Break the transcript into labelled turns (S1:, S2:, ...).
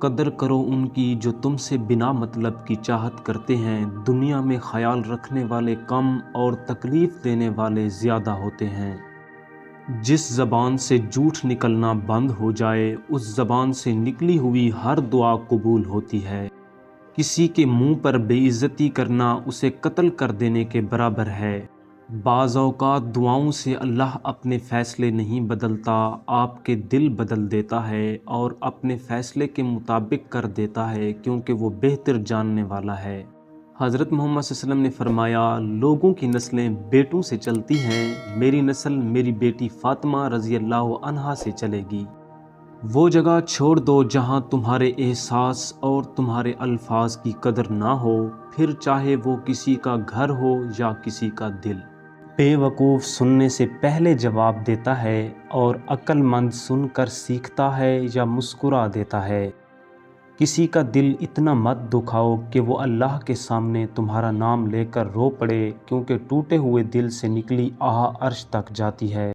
S1: قدر کرو ان کی جو تم سے بنا مطلب کی چاہت کرتے ہیں۔ دنیا میں خیال رکھنے والے کم اور تکلیف دینے والے زیادہ ہوتے ہیں۔ جس زبان سے جھوٹ نکلنا بند ہو جائے اس زبان سے نکلی ہوئی ہر دعا قبول ہوتی ہے۔ کسی کے منہ پر بے عزتی کرنا اسے قتل کر دینے کے برابر ہے۔ بعض اوقات دعاؤں سے اللہ اپنے فیصلے نہیں بدلتا، آپ کے دل بدل دیتا ہے اور اپنے فیصلے کے مطابق کر دیتا ہے، کیونکہ وہ بہتر جاننے والا ہے۔ حضرت محمد صلی اللہ علیہ وسلم نے فرمایا، لوگوں کی نسلیں بیٹوں سے چلتی ہیں، میری نسل میری بیٹی فاطمہ رضی اللہ عنہا سے چلے گی۔ وہ جگہ چھوڑ دو جہاں تمہارے احساس اور تمہارے الفاظ کی قدر نہ ہو، پھر چاہے وہ کسی کا گھر ہو یا کسی کا دل۔ بے وقوف سننے سے پہلے جواب دیتا ہے اور عقل مند سن کر سیکھتا ہے یا مسکرا دیتا ہے۔ کسی کا دل اتنا مت دکھاؤ کہ وہ اللہ کے سامنے تمہارا نام لے کر رو پڑے، کیونکہ ٹوٹے ہوئے دل سے نکلی آہ عرش تک جاتی ہے۔